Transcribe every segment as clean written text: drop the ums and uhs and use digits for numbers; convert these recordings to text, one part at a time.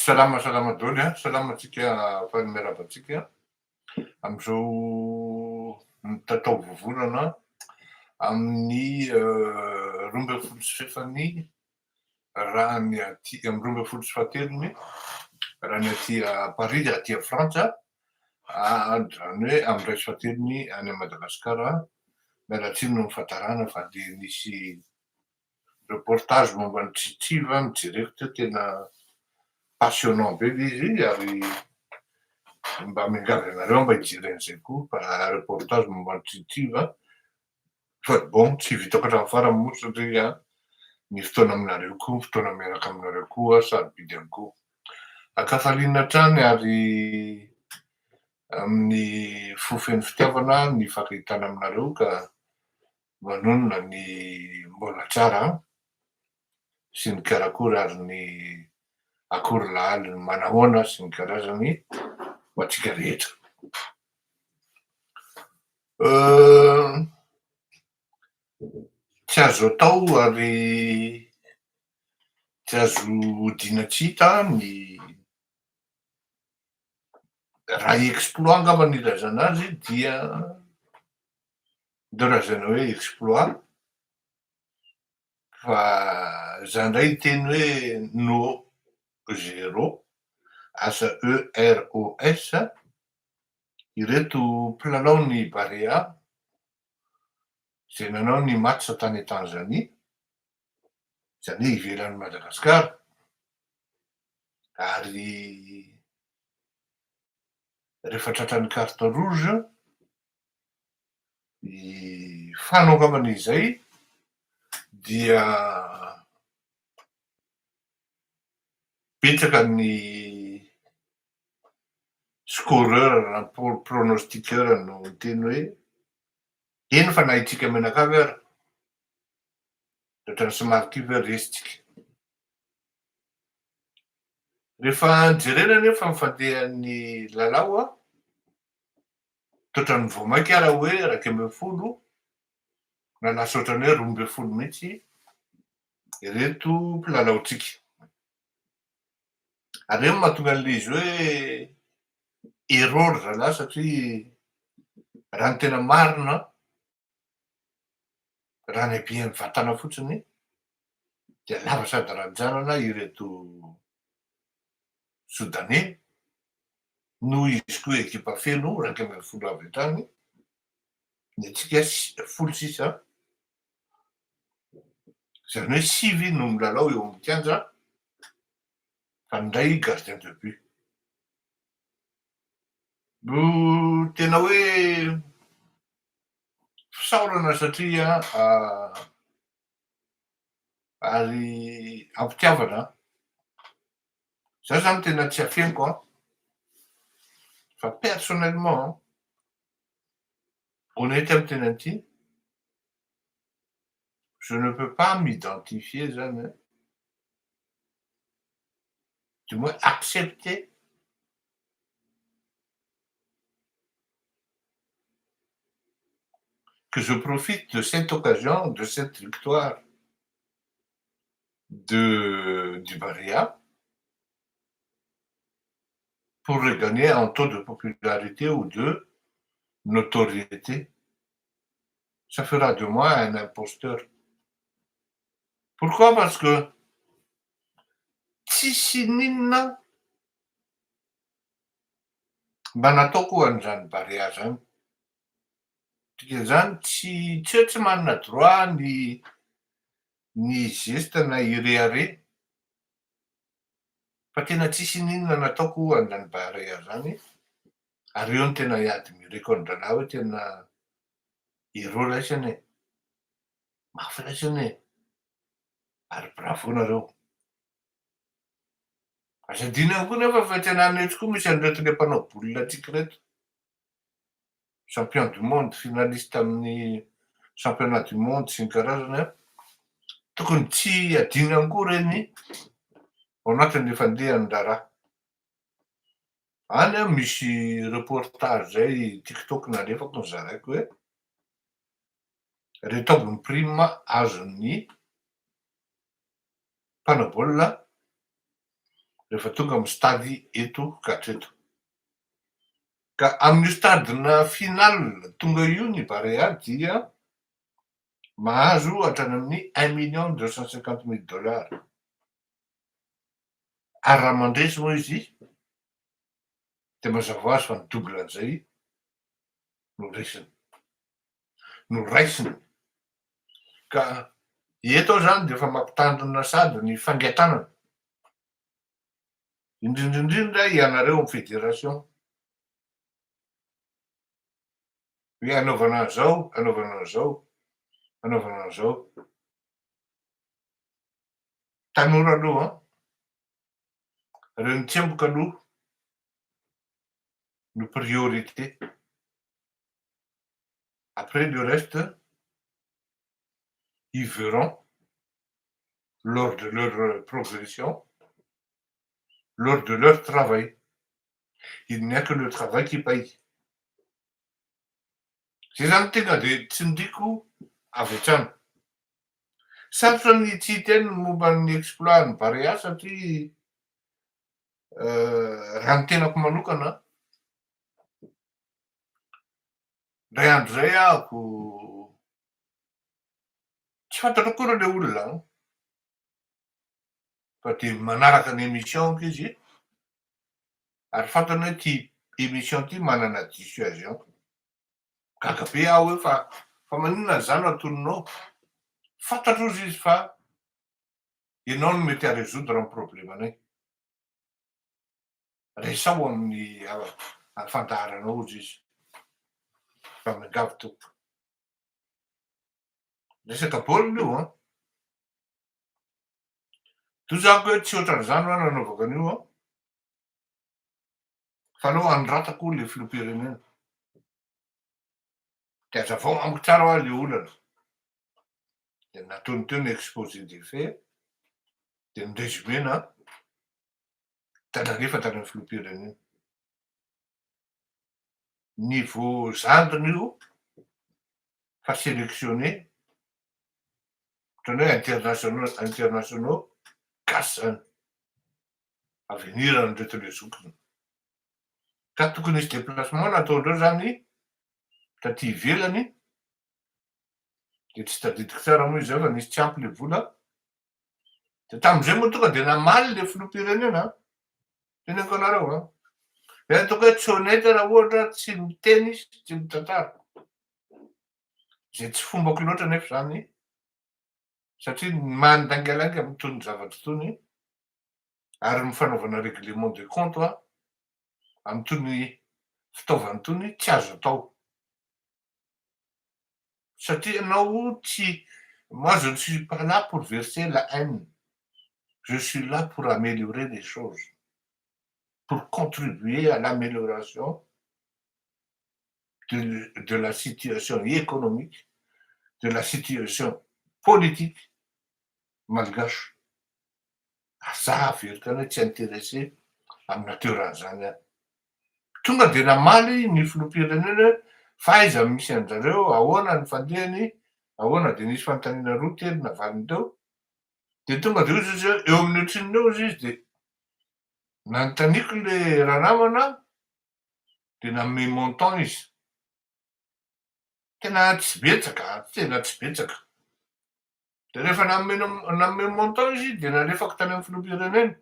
Salama daholo a, salama antsika fa ny miarabantsika am'izao tatao vovonana amin'ny 12 raha ny aty amin'ny 13 raha ny aty Paris aty Frantsa, zany hoe amin'ny 21 any Madagasikara. Miala tsiny no fahatarana fa de nisy reportage momba ny tritriva mijereko teo, tena passionnant be ilay izy ary mba miangavy anareo mba hijery an'izay koa, fa reportage momba ny tritriva fa bon tsy vitako hatramin'ny farany moa satria ny fotoana aminareo koa, ny fotoana miaraka aminareo koa sarobidy ihany koa. Ankafalinina hatrany ary amin'ny fofen'ny fitiavana ny fankahitana aminareo ka manonona ny mbola tsara sy ny karakory ary ny akory lahaliny manahoana sy ny karazany ho antsika rehetra. Tsy azo atao ary tsy azo odiana tsy hita ny raha exploit angamba no ilazana azy dia ndreo lazaina hoe exploit fa za indray teny hoe no zero asa EROS ireto mpilalao ny Barea zay nanao ny match tany Tanzania, zany hoe ivelan'ny Madagasikara, ary rehefa tratran'ny carte rouge fanao angambany izay dia betsaka ny scoreur na pronostiqueur no miteny hoe eny fa nahitsika menakavy ary tratran'ny somary kivy hoe resitsika. Rehefa jerena nefa ny fandehan'ny lalao totran'ny voamaika raha hoe 20 na lasa ohatrany hoe 12 mihitsy ireto mpilalaotsika. Ary io mahatonga an'ilay izy hoe erreur zalahy satria raha ny tena marina raha ny haben'ny vatana fotsiny dia lava sady ranjanana ireto Soudanais noho izy koa ekipa feno 20 avy hatrany, ny antsika 16, zany hoe 5 no milalao eo amin'ny kianja fa ny iray gardien de but. Tena hoe fisaorana satria ary ampitiavana. Za zany tena tsy afeniko fa personnellement honnête amin'ny teny an'ity, je ne peux pas m'identifier zany du moins accepter que je profite de cette occasion, de cette victoire du Barea pour regagner un taux de popularité ou de notoriété. Ça fera de moi un imposteur. Pourquoi? Parce que tsisy ninona mba nataoko an'izany Barea zany. Dika zany tsy hoe tsy manana droit ny geste na ireare fa tena tsisy ninona nataoko an'izany Barea zany ary eo no tena hiady mireko andralà hoe tena héros laisany e, mafy laisany e, ary bravo nareo. Aza adino ihany koa nefa fa fiantsenana eto koa misy an'ireto le mpanao baolina antsika reto, champion du monde, finaliste amin'ny championnat du monde sy ny karazany tokony tsy adino ihany koa reny ao anatin'le fandehany raharaha. Any misy reportage zay TikTok nalefako nozaraiko hoe reto avy ny prime azon'ny mpanao baolina rehefa tonga amin'ny stady eto katreto. Ka amin'ny stadina final tonga io ny Barea dia mahazo hatrany amin'ny 1 250 000 $. Ary raha mandresy moa izy dia mazava ho azy fa ny dobla an'izay no resiny, no raisiny. Ka eto zany dia efa mampitandrina sady ny fangiantanana, indrindrindrindra ianareo amin'ny fédération hoe anaovana an'izao, anaovana an'izao, anaovana an'izao. Tanora aloha reo ny tsemboka aloha no priorité. Après le reste, ils verront lors de leur progression, lors de leur travail. Il n'y a que le travail qui paye. Zay zany tena dia tsy ndiko avy hatrany. Sarotra ny tsy hiteny momba ny exploit ny Barea satria raha ny tenako manokana, ray andro zay ahako tsy fantatra akory le olona fa dia manaraka ny émission-ko izy ary fantany hoe ty émission ty manana dissuasion. Gaga be aho hoe fa maninona zany atononao? Fantatro izy fa ianao no mety à résoudre ny problémanay. Resao amin'ny fandaharanao ozy izy fa miangavy tompo. Resaka baolina io tozako hoe tsy ohatran'izany ho nanaovako an'io fa anao andratako le filoham-pirenena. Dia hazavao amiko tsara ho azy le olana. Dia nataony teo ny exposé des faits dia ny résumena tandra rehefa tany amin'ny filoham-pirenena. Niveau zandriny io fa sélectionné ohatran'ny hoe internationaux gasy zany avenir andreto le zokiny. Ka tokony hisy déplacement nataondreo zany taty ivelany dia tsy tadidiko tsara moa izay fa nisy tsy ampy le vola. Dia tamin'izay moa tonga dia namaly le filoham-pirenena. Teneniko anareo dia ataoko hoe tsy honnête raha ohatra tsy miteny izy, tsy mitantara. Zay tsy fombako loatra nefa zany satria mandangalanga mitony zavatra itony ary ny fanaovana règlement de compte amin'itony fitaovana itony tsy azo atao. Satria ianao tsy, moi je ne suis pas là pour verser la haine. Je suis là pour améliorer les choses, pour contribuer à l'amélioration de la situation économique, de la situation politique malgache. Za averika hoe tsy intéressé amin'ny natieuran'izany aho. Tonga dia namaly ny filoham-pirenena fa aiza misy an'zareo, ahoana ny fandehany, ahoana dia nisy fanontaniana roa telo navaliny teo. Dia tonga dia izy eo amin'ny ohatrin'ny eo izy dia nanontaniako le raha namana dia nanome montant izy. Tena tsy betsaka, tena tsy betsaka. Dia rehefa nanome montant izy dia nalefako tany amin'ny filoham-pirenena.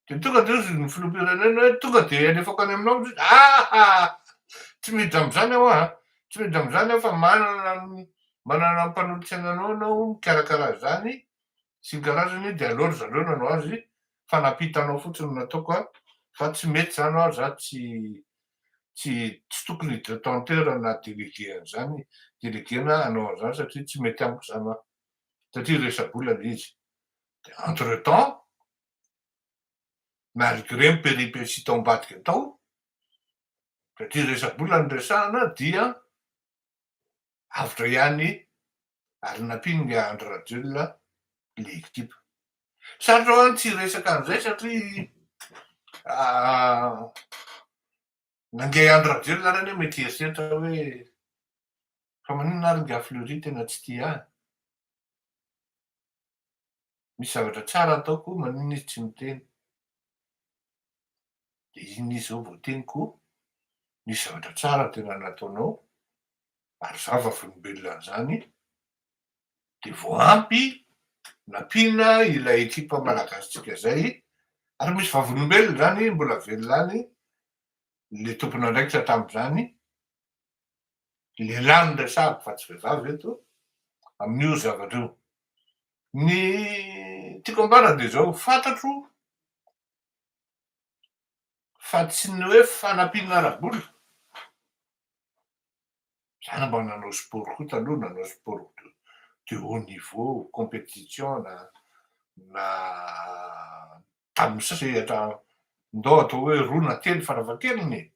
Dia tonga dia izy ny filoham-pirenena hoe tonga dia alefako any aminao izy. Tsy miditra amin'izany aho tsy miditra amin'izany aho fa manana ny mpanolotra anao ianao mikarakara izany sy ny karazany dia aleo ry zareo nanao azy fa nampitanao fotsiny no nataoko fa tsy mety zany aho za tsy tokony détenteur na délégué an'izany, délégué-na hanao an'izany satria tsy mety amiko zany satria resa-bola le izy. Dia entre temps malgré ny péripéties tao ambadika tao satria resa-bola no resahana dia avotra ihany ary nampinga Andry Rajoelina le ekipa. Sarotra ho any tsy resaka an'izay satria nange Andry Rajoelina ary anie mety heritreritra hoe fa maninona ary Nga Fleury tena tsy tia ahy. Misy zavatra tsara ataoko maninona izy tsy miteny. de iny izy zao voateniko nisy zavatra tsara tena nataonao ary zava-folombelona zany de voampy nampina ilay ekipa malagasitsika zay ary misy vavolombelona zany mbola velona any le tompon'andraikitra tam'zany lehilahy no resahako fa tsy vehivavy eto amin'io zavatra io. Ny tiako ambara de zao fantatro fa tsy ny hoe fanampiana ara-bola zany mba nanao sport koa taloha nanao sport de haut niveau compétition na tamin'ny sehatra ndao atao hoe roa na telo farafahakeliny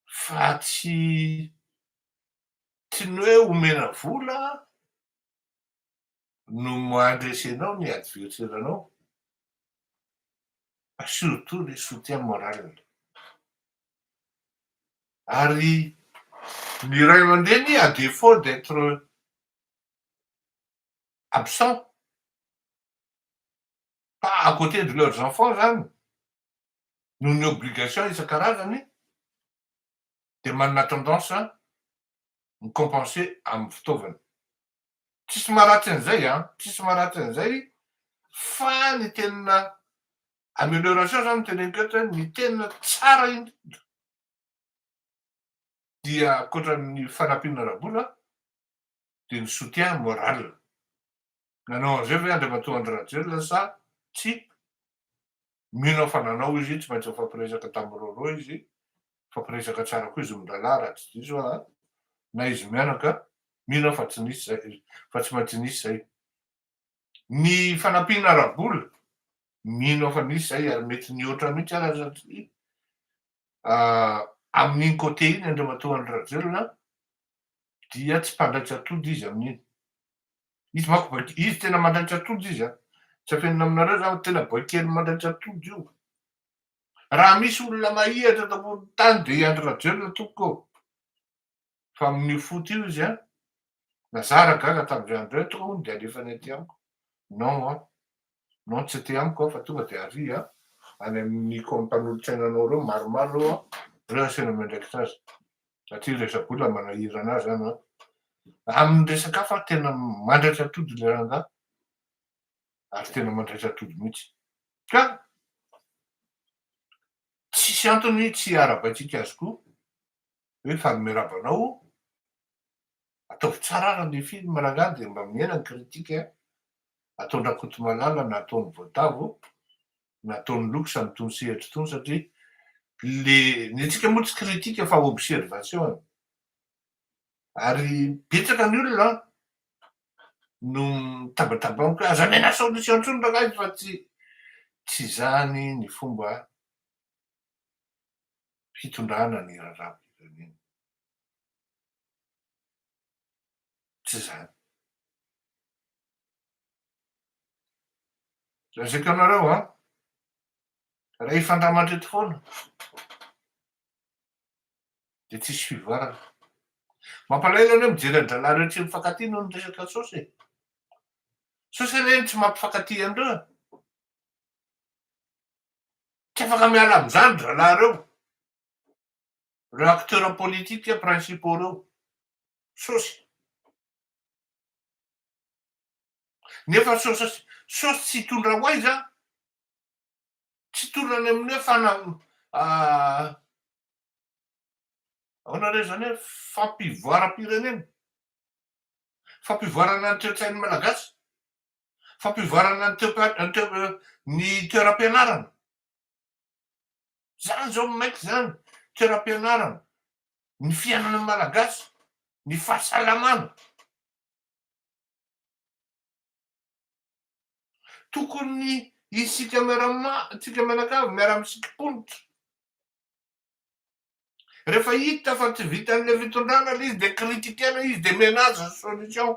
fa tsy ny hoe omena vola no moindrese anao ny adversaire-anao fa surtout le soutien moral ary ny ray aman-dreny à défaut d'être absent pas à côté de leurs enfants zany noho ny obligation isan-karazany de manana tendance micompenser amin'ny fitaovana tsisy maharatsy an'izay tsisy maharatsy an'izay fa ny tena amélioration zany teneniko eto hoe ny tena tsara indrindra dia ankoatran'ny fanampiana ara-bola de ny soutien moral nanao an'izay ve andriamatoa Andry sa tsy mino aho fa nanao izy tsy maintsy mifampiresaka tamin'ireo izy mifampiresaka tsara koa izy mindralahy raha tsy diso na izy mianaka mino aho fa tsy nisy zay fa tsy maintsy nisy zay ny fanampiana ara-bola mino aho fa nisy zay ary mety nihoatra mihitsy ara satria amin'iny côté iny andriamatoa Andry dia tsy mpandraitra atody izy amin'iny izy manko izy tena mandraitra atody izy tsy afenina aminareo zany tena boekely mandraitra atody io raha misy olona mahihatra eto ambony tany de Andry Rajoelina tompoko fa amin'io foot io izy nazara gaga tamin'izay andro tonga hono de alefany aty amiko non tsy aty amiko fa tonga de ary any amin'ny mpanolotsainanao reo maromaro reo asena miandraikitra azy satria resabola manahira anazy zany amin'ny resaka fa tena mandraitra atody le rangahy ary tena mandraitra atody mihitsy ka tsisy antony tsy arabaitsika azy koa hoe fanomerabanao ataovy tsara ara ny film rangahy de mba miaina ny kritika ataony Rakotomalala na ataony Voatavo na ataony Loka samy tony sehatra tony satria ny antsika moa tsy kritika fa observation ary betsaka ny olona no mitabatabamiko hoe aza mena solution ntsony rangahy fa tsy zany ny fomba fitondrana ny raharaham-pirenena tsy zany lazaiko anareo raha ifandramandreto foana de tsisy fivoarana mampalahelo anie mijery an-dralahy reo tsy mifankatia noho ny resaka sosy sosy reny tsy mampifankatia andreo tsy afaka miala am'izany dralahy reo acteur politique principaux reo sosy nefa sosy tsy hitondra hoaiza tsy tondrany amin'ny hoe ahoana re zany hoe fampivoaram-pirenena fampivoarana ny toe-tsainy malagasy fampivoarana ny toeram-pianarana zany zao maiky zany toeram-pianarana ny fiainana malagasy ny fahasalamana tokony isika tsika mianakavy miara-misikim-ponitra rehefa hita fa tsy vitan'le fitondrana le izy de kritikena izy de menazy solution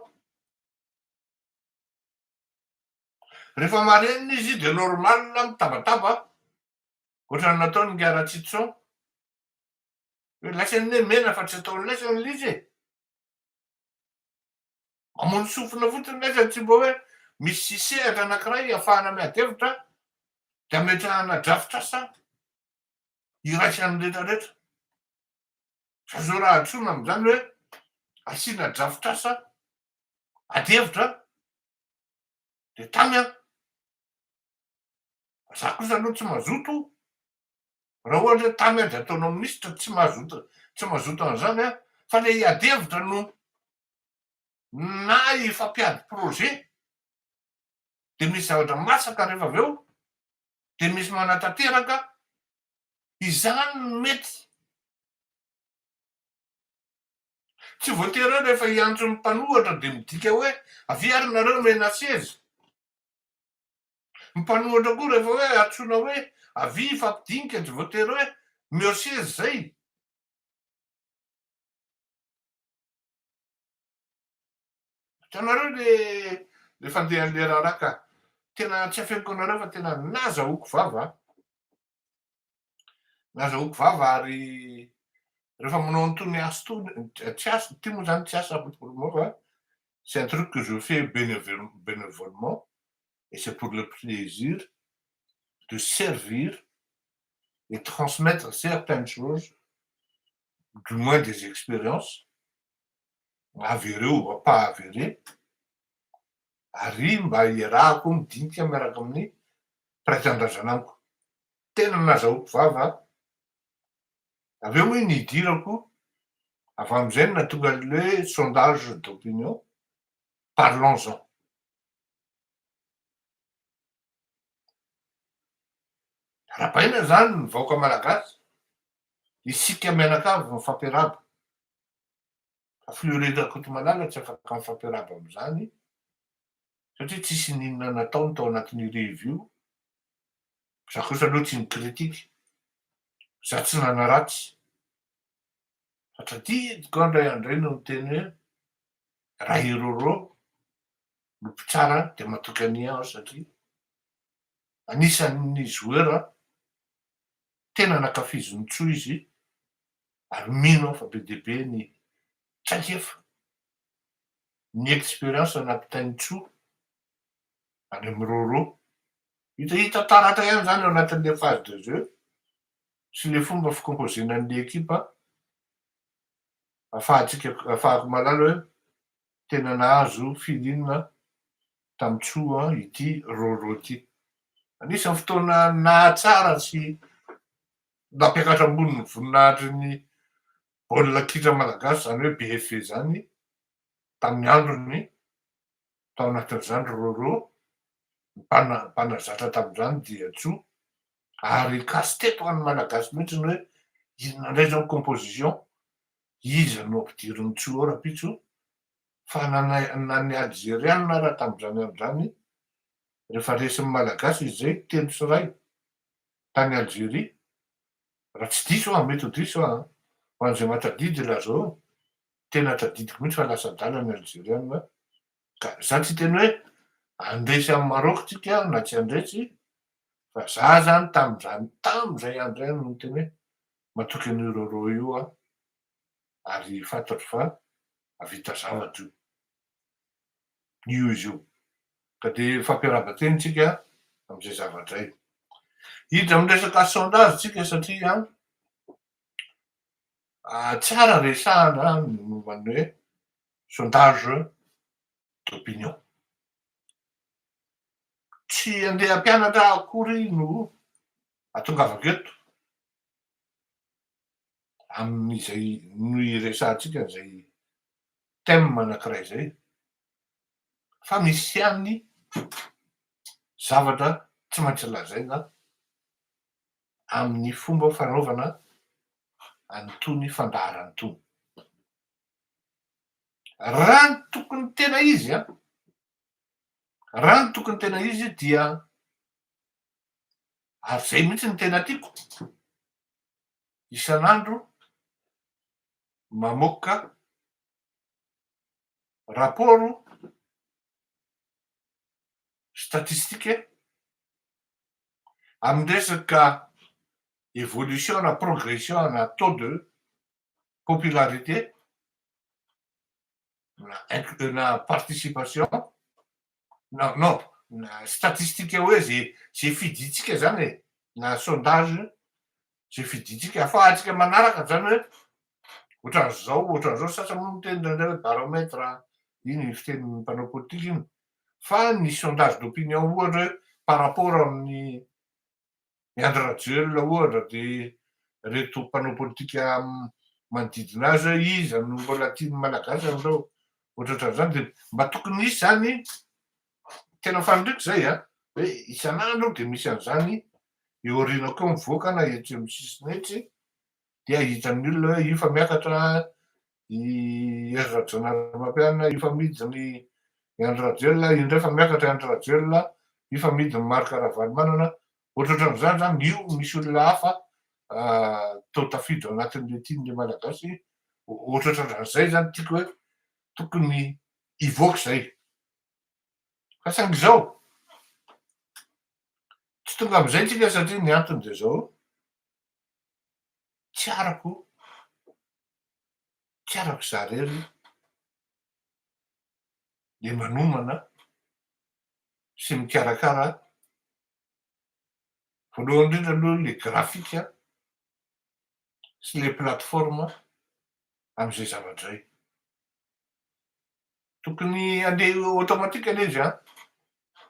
rehefa marenina izy de normal mitabataba ohatrany nataony Ngaratsitson hoe laisany ne mena fa tsy ataony laisany lizy mamono sofina fotsiny laisany tsy mba hoe misy sehatra anankiray ahafahana miady hevitra de ametrahana drafitra sa iraisany rehetrarehetra fa zao raha antsona am'zany hoe asiana drafitrasa adihevitra de tamy a za kosa aloha tsy mazoto raha ohatra hoe tamy ady ataonao minisitra tsy mazoto an'zany a fa le iadihevitra no na ifampiady projet de misy zavatra masaka rehefa avy eo de misy manatanteraka izany mety tsy voatery hoe rehefa hiantso ny mpanohatra de midika hoe avy ary nareo mena sezy ny mpanohatra koa rehefa hoe antsona hoe avy ifampidinika tsy voatery hoe meo sezy zay hitanareo le fandehan'le raharaka tena tsy afeniko anareo fa tena nazahoako vava ary rehefa manao an'tony asa tony tsy asa ty moa zany tsy asa fa c'est un truc que je fais bénévolement et c'est pour le plaisir de servir et transmettre certaines choses, du moins des expériences avérées ou pas avérées ary mba iarahako midinika miaraka amin'ny piraisan-drazana amiko tena nazahoako vava avy eo moa nidirako avy am'izay natonga an'le sondage d'opinion parlons-en rapaina zany ny vahoaka malagasy isika mianakavy mifampiarahaba fa fiorenako eto Malala tsy afaka mifampiarahaba am'zany satria tsisy ninona nataony tao anatin'ny review za kosa aloha tsy nikritika za tsy nanaratsy fatradidiko andray andray no miteny hoe raha iroro no mpitsara de matoky ania aho satria anisan'ny joueur tena nakafiziny tsoa izy ary mino aho fa be de be ny traikefa ny expérience nampitainy tsoa any amy roro hitahita taratra ihany zany ao anatin'le phase de jeu sy le fomba fikompozenan'le ekipa ahafahako malala hoe tena nahazo filinina tamy tsoa ity roro ty anisan'ny fotoana nahatsara sy nampiakatra amboniny voninahitry ny baolina kitra malagasy zany hoe BFE zany tamin'ny androny tao anatin'izany roro mpanazatra tam'izany dia tsoa ary kasiteto any malagasy mihitsy ny hoe inona indray zao composition iza no ampidiriny tsoa rapitso fa nany algérianina raha tam'izany am'izany rehefa resin'ny malagasy izy zay telo sy ray tany Algérie raha tsy diso a mety ho diso a ho an'izay mahatadidy laha zao tena tadidiko mihitsy fa lasa adala ny algérianina ka za tsy teny hoe andresy amy Maroc tsika na tsy andresy fa za zany tam'izay andro zay no teny hoe matoky an'io roro io a ary fantatro fa avita zavatra io izy io ka de fampiarahaba-teny tsika am'izay zavatra zay hiditra amy resaka sondage tsika satria tsara resahana ny momban'ny hoe sondage d'opinion tsy andeha ampianatra akory no atongavako eto amin'izay no iresahantsika zay thème anankiray zay fa misy ihany zavatra tsy maintsy lazaina amin'ny fomba fanaovana anytony fandaharany tony raha ny tokony tena izy raha ny tokony tena izy dia ary zay mihitsy ny tena tiako isan'andro mamoaka raporo statistique am'resaka évolution na progression na taux de popularité na participation non na statistique hoe zay fiditsika zany e na sondage zay fiditsika afahantsika manaraka zany hoe ohatran'izao sasany moa miteny hoe baromètre iny fitenin'ny mpanao politika iny fa ny sondage d'opinion ohatra hoe par rapport amin'ny André Rajoelina ohatra de reto mpanao politika manodidina azy hoe iza no mbola tiany malagasy am'zao ohatrohatran'izany de mba tokony isy zany tena fanondriko zay hoe isan'andro de misy an'izany eo aoriana koa mivoaka na etsy amin'ny sisiny etsy dia hitan'ny olona hoe io fa miakatra i Hery Rajaonarimampianina, io fa midiny i André Rajoelina, io ndray fa miakatra i André Rajoelina, io fa midiny Marc Ravalomanana, ohatrohatran'izany zany io misy olona hafa tao tafiditra anatin'le tian'le malagasy ohatrohatran'izay zany tiako hoe tokony hivoaka zay fa saingy zao tsy tonga am'izay tsika satria ny antony de zao tsy arako za rery le manomana sy mikarakara voalohany indrindra aloha le grafika sy le plateforme am'izay zavatra zay tokony andeha automatika anie izy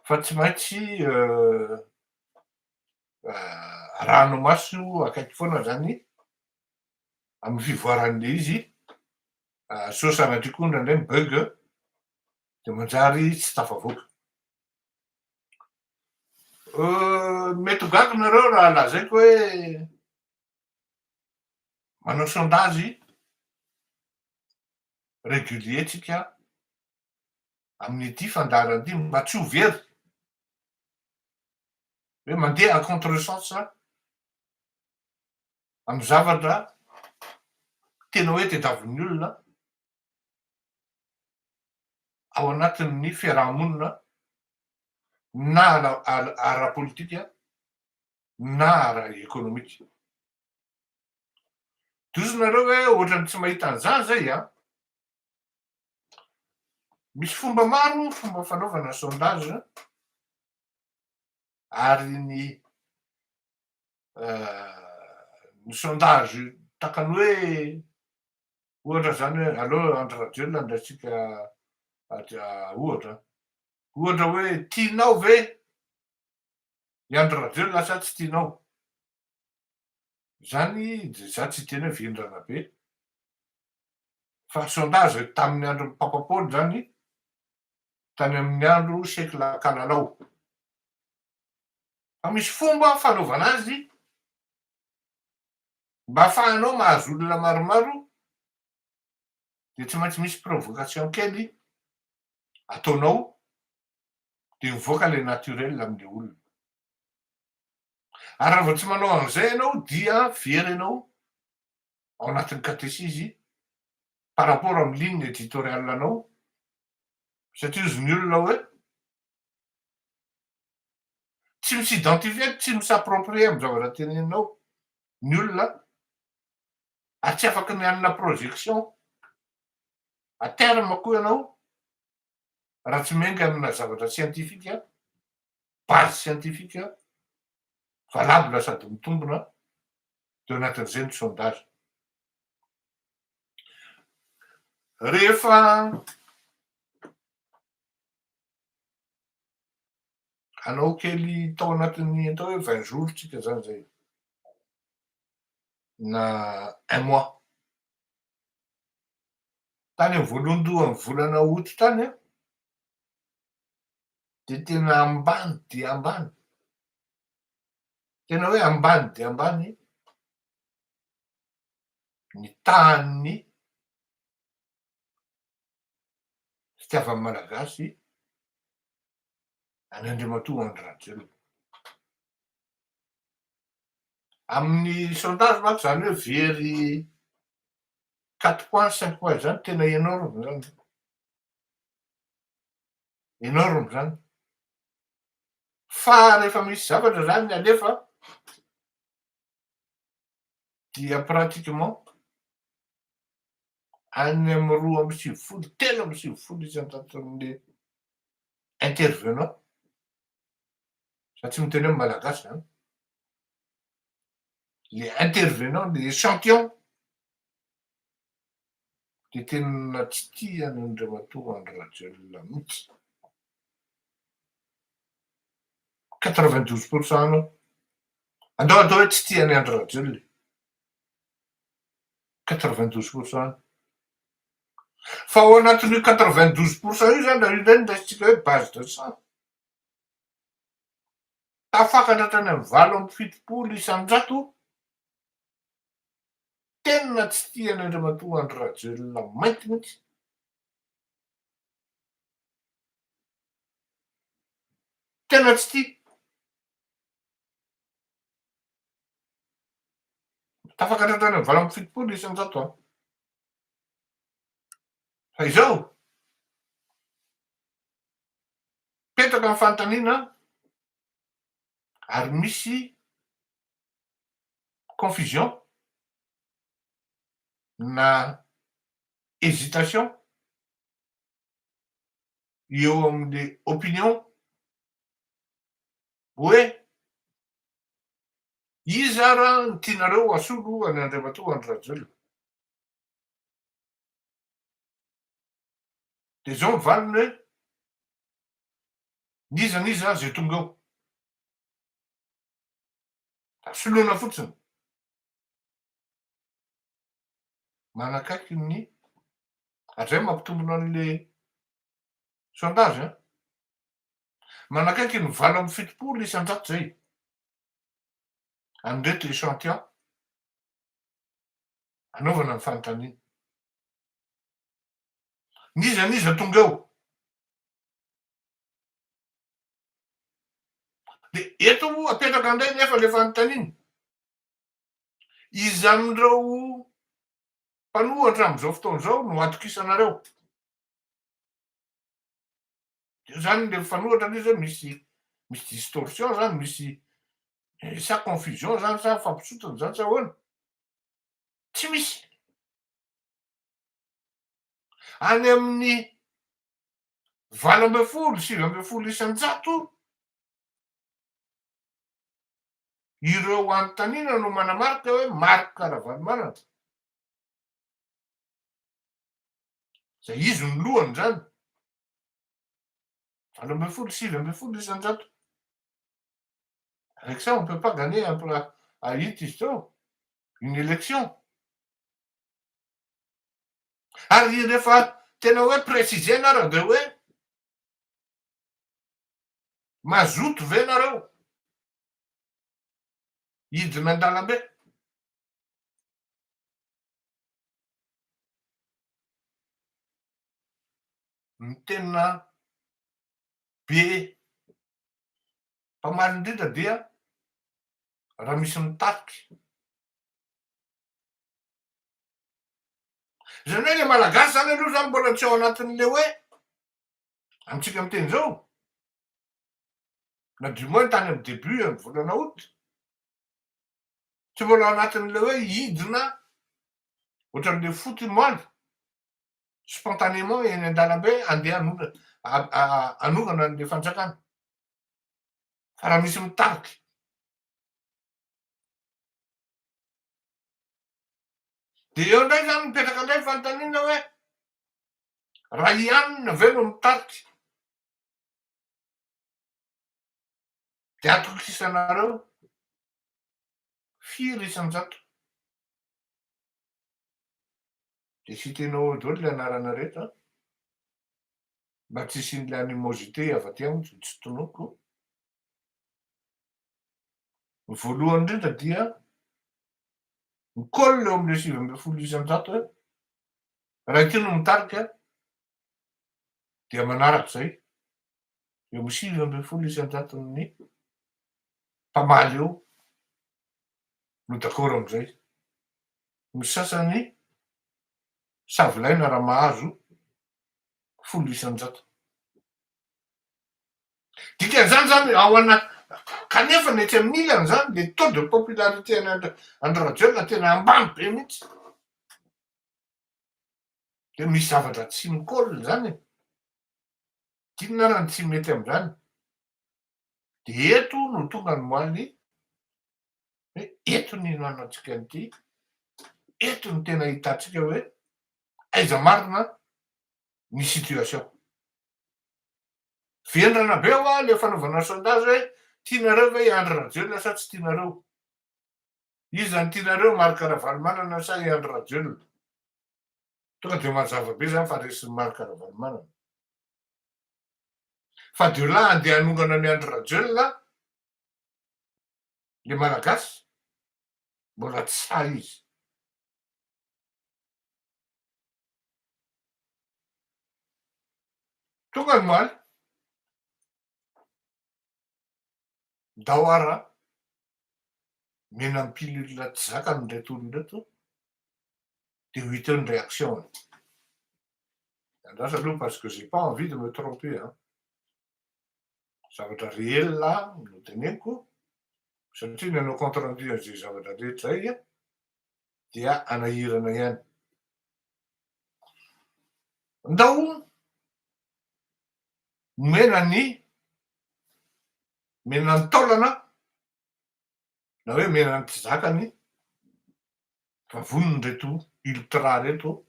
fa tsy maintsy ranomaso akaiky foana zany amin'ny fivoaran'le izy sao sanadrikondra indray bug de manjary tsy tafavoaka mety ho gaga nareo raha lazaiko hoe manao sondage régulier tsika amin'ny fandaharany mba tsy ho very hoe mandeha à contre sens amy zavatra tena hoe tadiavin'ny olona ao anatin'ny fiarahamonina na ara-politika na ara-ekonomika tozo nareo hoe ohatrany tsy mahita an'izany zay misy fomba maro fomba fanaovana sondage ary ny sondage takany hoe ohatra zany hoe aleo André Rajoelina andraisika ohatra hoe tianao ve i André Rajoelina sa tsy tianao zany de za tsy teny hoe vendrana be fa sondage tamin'ny andro Papa Paly zany tany amin'ny andro siècle kalalao fa misy fomba fanaovana azy mba ahafahanao mahazo olona maromaro de tsy maintsy misy provocation kely ataonao de mivoaka le naturel am'le olona ary raha vao tsy manao an'izay ianao dia very ianao ao anatin'ny catéchisme par rapport amy ligne éditoriale anao satria izy ny olona hoe tsy misidentifie tsy misapproprier amy zavatra teneninao ny olona ary tsy afaky mianana projection à terme koa ianao raha tsy miainga amina zavatra scientifika base scientifika valable sady mitombona teo anatin'izay ny sondage rehefa anao kely tao anatin'ny atao hoe 20 jours tsika zany zay na 1 mois tany amy voalohandohan'ny volana août tany de tena ambany dia ambany tena hoe ambany dia ambany ny tahan'ny fitiavan'ny malagasy any Andriamatoa André Rajoelina amin'ny sondage manko zany hoe very 4 points 5 points zany tena énorme zany énorme zany fa rehefa misy zavatra zany alefa dia pratiquement any amy 2 telo amby 9 isan-taton'le intervenant sa tsy miteny hoe malagasy zany les intervenants, les champions. Dia tena tsy tia ny andriamatoa ny Rajoelina mihitsy. 92% anao. Andao atao hoe tsy tia ny Andry Rajoelina. 92%. Fa ao anatin'io 92% io zany raha io indray indaisitsika hoe base de 100. Tafakatra hatrany amin'ny 8.70 isan-jato tena tsy tia ny andriamatoa Andry Rajoelina mainty mihitsy. Tena tsy tia. Tafakatra hatrany amin'ny 8.70 isan-jato. Fa izao petraka amin'ny fanontaniana ary misy confusion na hésitation eo amin'ny opinion hoe iza raha ny tianareo asolo any andriamatoa Andry Rajoelina. Dia zao mivalina hoe nizaniza zay tonga ao. Soloina fotsiny. Manakaiky ny hatrizay mampitombona an'le sondage. Manakaiky ny 7.70 isan-jato zay. An'ireto échantillon anaovana ny fanontaniana. Nizaniza tonga ao. Dia eto apetraka indray nefa le fanontaniana. Iza amin'ireo mpanohatra amin'izao fotoana izao no atokisanareo. Zany le fanohatra ilay zany misy distorsion zany, misy sa confusion zany, sa fampisotony zany sa ahoana. Tsy misy. Any amin'ny 8.70 isan-jato ireo anontaniana no manamarika hoe marika Ravalomanana. Zay izy no lohany zany. 7.70 isan-jato. Avec ça, on ne peut pas gagner à une élection. Ary rehefa tena hoe précisena raha dia hoe mazoto ve nareo hidina an-dalambe. Ny tena be mpamaly indrindra dia raha misy mitariky. Zany hoe le malagasy zany aloha zany mbola tsy ao anatin'le hoe amintsika miteny zao na du moins tany amin'ny début amin'ny volana août tsy mbola ao anatin'le hoe hidina ohatran'le foty moaly spontanément eny an-dalambe andeha anongana an'le fanjakana. Fa raha misy mitariky. Dia eo indray zany mipetraka indray fanontaniana hoe raha ianona ve no mitariky. Dia atokisanareo firy isan-jato. Dia citenao daholo le anarana rehetra mba tsy hisian'le animosité avy aty aminy tsy tonoiko. Ny voalohany indrindra dia mikolle eo amin'le 7.70 isan-jato hoe raha ity no mitarika dia manarak'izay eo amin'ny 7.70 isan-jaton'ny mpamaly eo no d'accord amin'izay. Ny sasany savilaina raha mahazo 10 isan-jato. Dikan'izany zany ao kanefa ny etsy amin'ny ilany zany le taux de popularité Andry Rajoelina tena ambany be mihitsy. Dia misy zavatra tsy mikolle zany. Tinona raha tsy mety amin'izany. Dia eto no tonga ny moaly hoe eto ny hinanantsika an'ity, eto ny tena hitantsika hoe aiza marina ny situation. Vendrana be ao a le fanaovana sondage hoe tianareo ve hiandry rajolona sa tsy tianareo? Izy zany tianareo Marc Ravalomanana sa hiandry rajolona? Tonga de mazava be zany fa resin'ny Marc Ravalomanana. Fa de lahy andeha hanongana ny andry rajolona le malagasy mbola tsy sahy izy. Tonga ny moaly Daoara mena pilule tsy zakany reto olona reto de ho hita eo ny réaction. Andrasa aloha parce que j'ai pas envie de me tromper, hein. Zavatra réel no teneniko satria nanao compte rendu an'izay zavatra rehetra zay dia anahirana ihany. Ndao menany taolana na hoe menany tsy zakany vavoniny reto ultra reto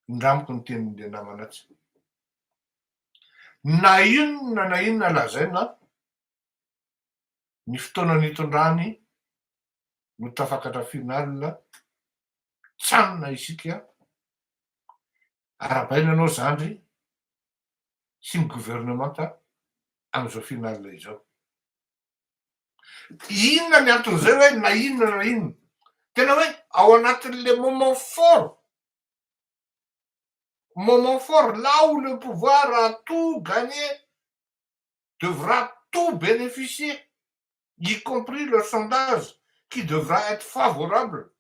ndramiko ny tenin'le namana atsy. Na inona lazaina ny fotoana nitondrany no tafakatra finale tsanona isika arabainanao zandry sy ny gouvernemanta am'izao finale izao. Inona ny anton'izay hoe na inona tena hoe ao anatin'le moment fort là où le pouvoir a tout gagné devra tout bénéficier, y compris le sondage qui devra être favorable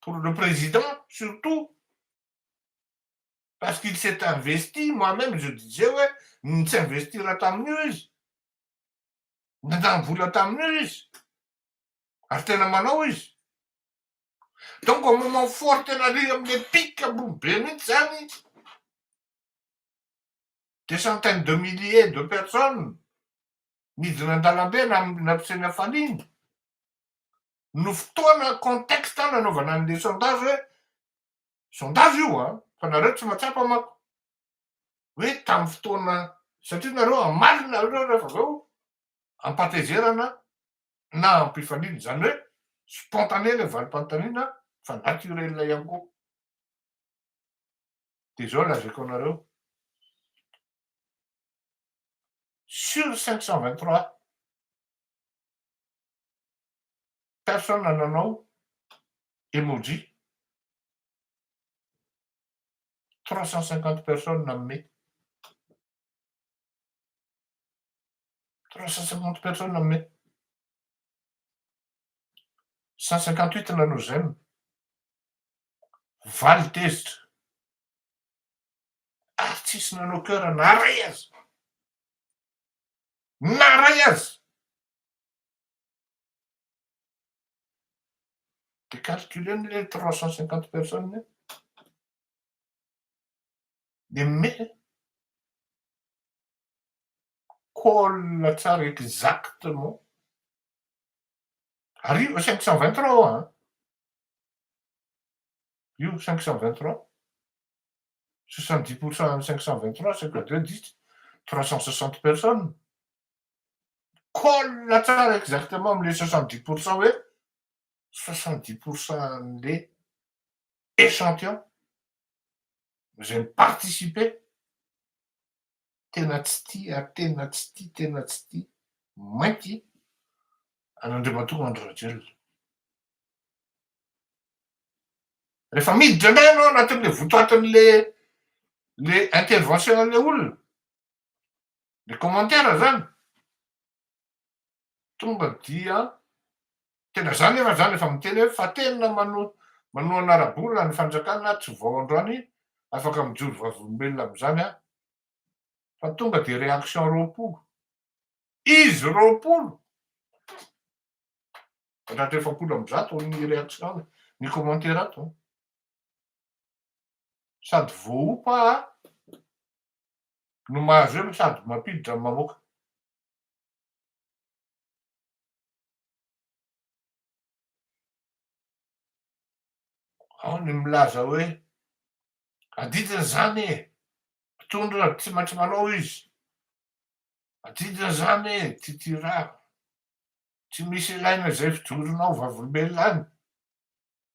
pour le président surtout, parce qu'il s'est investi. Moi-même je disais ouais ny tsy investira tamin'io izy, nanambola tamin'io izy ary tena manao izy. Donc au moment fort tena am'le pic ambony be mihitsy zany, des centaines de milliers de personnes midina an-dalambe nampiasainy hafaliana no fotoana contexte nanaovana an'le sondage hoe sondage io fa nareo tsy matsapa manko hoe tamin'ny fotoana satria nareo amalina nareo rehefa aveo ampatezerana na ampifaliana zany hoe spontané le valim-panontaniana fa naturel ihany koa. De zao lazaiko anareo sur 523 personnes nanao emoji, 350 personnes nanome, 350 personnes nanome, 158 nanao j'aime, valy tezitra ary tsisy nanao cœur naray azy, naray azy. De calculeny le 350 personnes de me colle tsara exactement ary io 523 hein. Io 523 70% 523 c'est quoi 2 360 personnes colle tsara exactement am'le 70% hoe 70% an'le échantillon zay participer tena tsy tia mainty an'Andriamatoa Andry Rajoelina. Rehefa miditra indray anao anatin'le votoatin'le intervention an'le olona, le commentaire zany, tonga dia tena zany nefa zany efa miteny hoe fa tena manoa anara-bola ny fanjakana tsy vao androany afaka mijoro vavolombelona am'zany fa tonga de réaction roapolo. Izy roapolo raha 700 ny réaction ny commentaire ato sady voaopa no mahazo eo sady mampiditra mamoaka. ao ny milaza hoe adidiny zany e, mpitondra tsy maintsy manao izy, adidiny zany e, ty raha, tsy misy ilaina zay fijoronao vavolombelona any,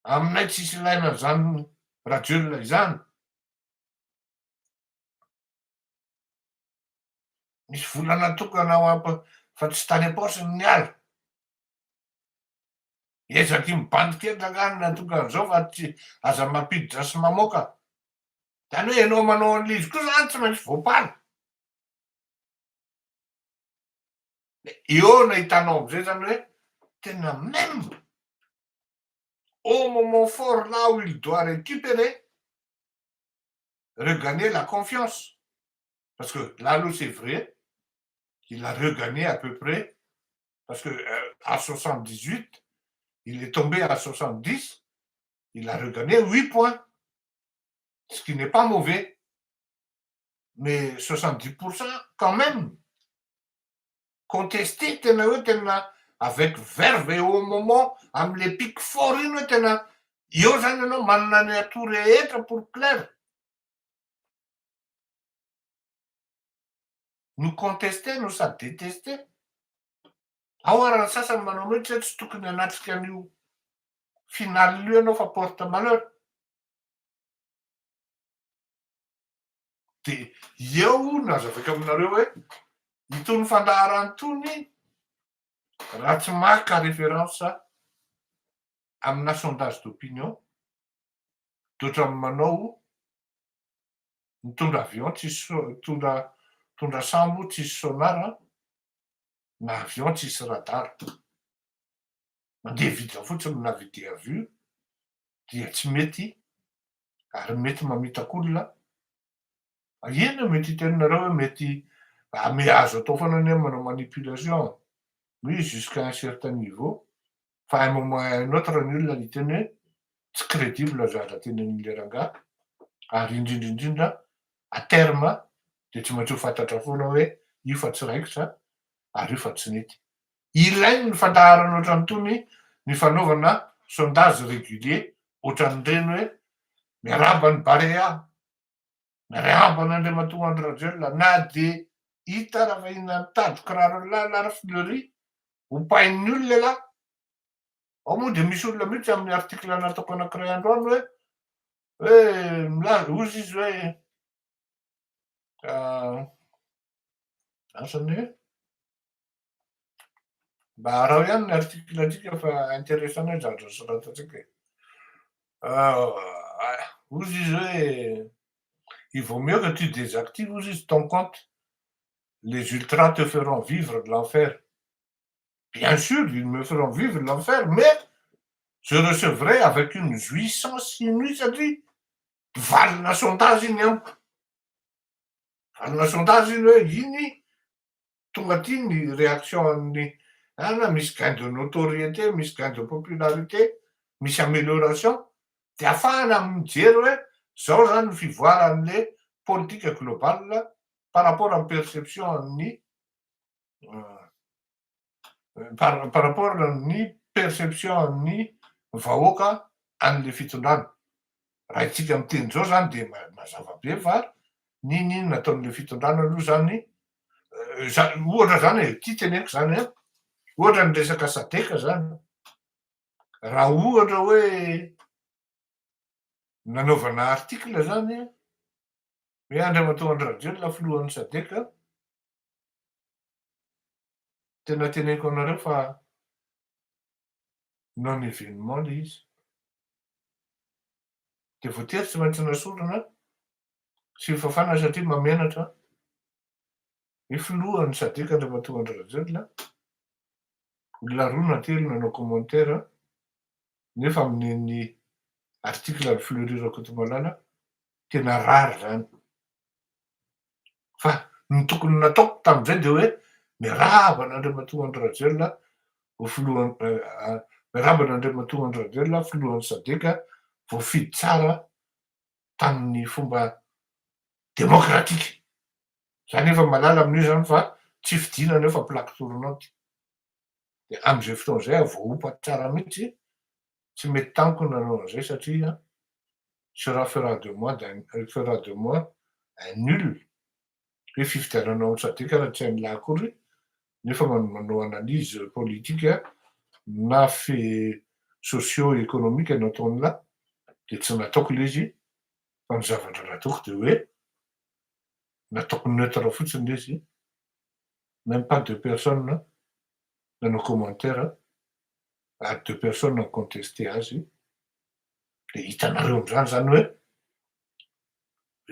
aminay tsisy ilaina zany radiolona izany. Misy vola natokana ho fa tsy tany am-paosiny ny ala. Ezaky mibandika entana any natokan'izao fa tsy aza mampiditra sy mamoaka. Zany hoe ianao manao an'izy koa zany tsy maintsy voapaly. Eo no ahitanao am'izay zany hoe tena même au moment fort là où il doit récupérer, regagner la confiance. Parce que là, c'est vrai, il a regagné à peu près, parce que à 78, il est tombé à 70, il a regagné 8 points, ce qui n'est pas mauvais. Mais 70% quand même. Contesté, avec verve et au moment, avec les pics forts, io zany ianao manana ny atout rehetra pour plaire. Nous contester, nous ça détester. Ao arany sasany manao mihitsy tsy tokony hanatrika an'io finaly io ianao fa porte malheur. De eo nazavako aminareo hoe itony fandaharany tony raha tsy maka référence amina sondage d'opinion, d'ohatran'ny manao mitondra avion tsisy mitondra sambo tsisy sonara na avion tsisy radara. Mandeha vita fotsiny naviguer à vue dia tsy mety ary mety mamitak'olona. Ino mety hitenonareo hoe mety azo atao foana anie manao manipulation? Oui, jusqu'à un certain niveau. Fa à un moment à un autre ny olona hiteny hoe tsy crédible zaza tenen'ilay rangahy ary indrindra à terme de tsy maintsy ho fantatra foana hoe io fa tsy raikitra ary io fa tsy nety. Ilainy ny fandaharana ohatran'itony ny fanaovana sondage régulier ohatran'ireny hoe miarahaba ny Barea, miarahaba n'Andriamatoa Andry Rajoelina na de hita raha vahiny mitady kiraro Lara Fleury ho pain'ny olona lahy. Ao moa de misy olona mihitsy amin'ny article nataoko anankiray androany hoe milaza ozy izy hoe asany hoe mba arao ihany ny article atsika fa intéressant zatra soratatsika e. Ozy izy hoe il vaut mieux que tu désactives ozy izy ton compte. Les ultras te feront vivre de l'enfer. Bien sûr, ils me feront vivre l'enfer, mais je recevrai avec une jouissance inouïe satria valina sondage iny amiko. Valina sondage iny hoe iny tonga aty ny réaction amin'ny ana misy gain de notoriété, misy gain de popularité, misy amélioration, de ahafahana mijery hoe zao zany ny fivoaran'le politique globale par rapport amin'ny perception amin'ny par rapport amin'ny perception amin'ny vahoaka an'le fitondrana. Raha itsika miteny zao zany de mazava be fa niny nataon'le fitondrana aloha zany ohatra zany e, ty teneniko zany a, ohatra ny resaka sadeka zany, raha ohatra hoe nanaovana article zany hoe Andriamatoa Andry Rajoelina filohan'ny sadeka, tena teneniko anareo fa non événement le izy. De voatery tsy maintsy nasorana sy fafana satria mamenatra ny filohan'ny sadeka Andriamatoa Andry Rajoelina. Olona roa na telo nanao commentaire nefa amin'iny article Fleury Rakotomalala tena rary zany. Fa ny tokony nataoko tam'izay de hoe miarahaba an'Andriamatoa Andry Rajoelina ho miarahaba an'Andriamatoa Andry Rajoelina filohan'ny sadeka voafidy tsara tamin'ny fomba demokratika. Zany efa malala amin'io zany fa tsy fidina anio fa plaque tournante. De am'izay fotoana zay voaopa tsara mihitsy tsy mety tamiko nanao an'izay satria sera fera de moi un nul. Hoe fifidianana ao Sadika raha tsy hain'lahy akory nefa manao analyse politika na fait socio-économique no ataony lahy de tsy nataoko le izy fa ny zavatra nataoko de hoe nataoko neutre fotsiny le izy, même pas 2 personnes nanao commentaire ary 2 personnes nicontesté azy de hitanareo am'zany zany hoe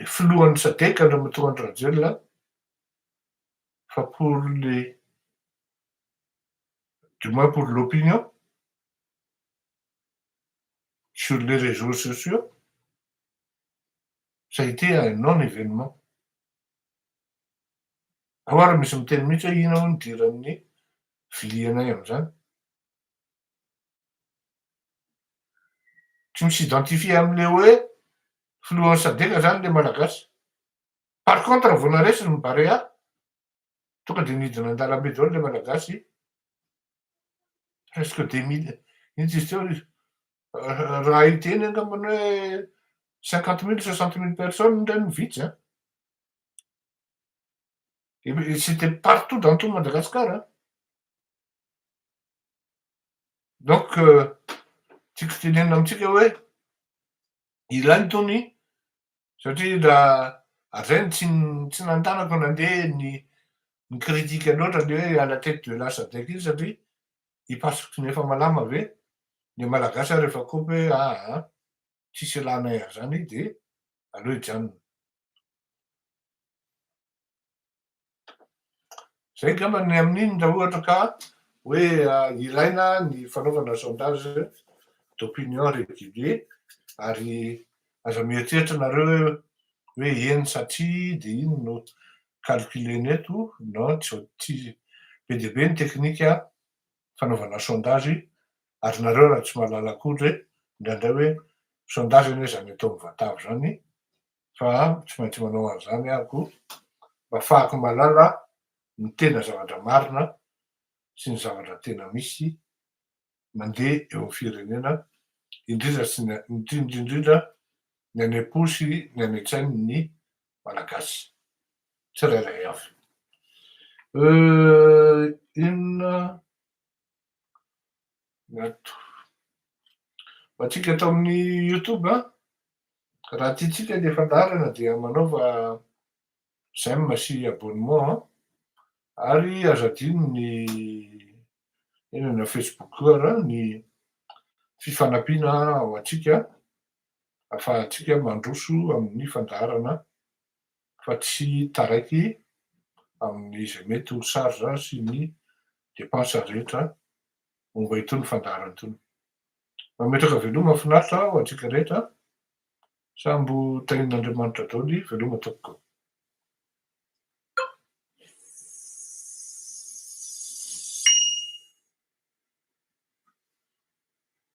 filohan'ny Sadeka le mahatonga an'i Rajel fa pour les du moins pour l'opinion sur les réseaux sociaux, ça a été un non-événement. Ahoara misy miteny mihitsy hoe ina hono idiran'ny vilianay am'zany. Tsy misy identifié am'le hoe filohan'ny Sadeka zany le malagasy. Par contre vao naresy ny Barea tonga de nidina an-dalambe daholo le malagasy presque 2000 ino izy teo raha hiteny angambany hoe 50 000 60 000 personnes ndray no vitsy a. Et c'était partout dans tout Madagascar hein. Donc tiako tenenina amintsika hoe ilainy tony satria raha azainy tsy nantanako nandeha ny kritika loatra le hoe à la tête de la Sadeka izy satria hipasoky ny efa malama ve le malagasy rehefa kopy hoe aha tsisy ialànay zany de aleo hijanona. Zay angambany amin'iny raha ohatra ka hoe ilaina ny fanaovana sondage d'opinion régulier ary aza mieritreritra nareo hoe eny sa tsia de ino no calculeny eto no tsy be dia be ny teknika fanaovana sondage ary nareo raha tsy mahalala akory indraindray hoe sondage anie zany atao mivatavy zany fa tsy maintsy manao an'izany ahako mba ahafahako mahalala ny tena zavatra marina sy ny zavatra tena misy mandeha eo amin'ny firenena indrindra ny any am-posy ny any an-tsain'ny malagasy tsirairay avy. Inona ato ho antsika atao amin'ny YouTube raha tiatsika le fandaharana dia manaova j'aime sy abonnement ary azadino ny inona facebooker ny fifanampiana ao antsika ahafahantsika mandroso amin'ny fandaharana fa tsy taraiky amin'izay mety ho charge sy ny dépense rehetra momba itony fandaharana itony. Mametraka veloma mahafinaritra ho antsika rehetra sambo tahin'Andriamanitra daholo veloma tompoko.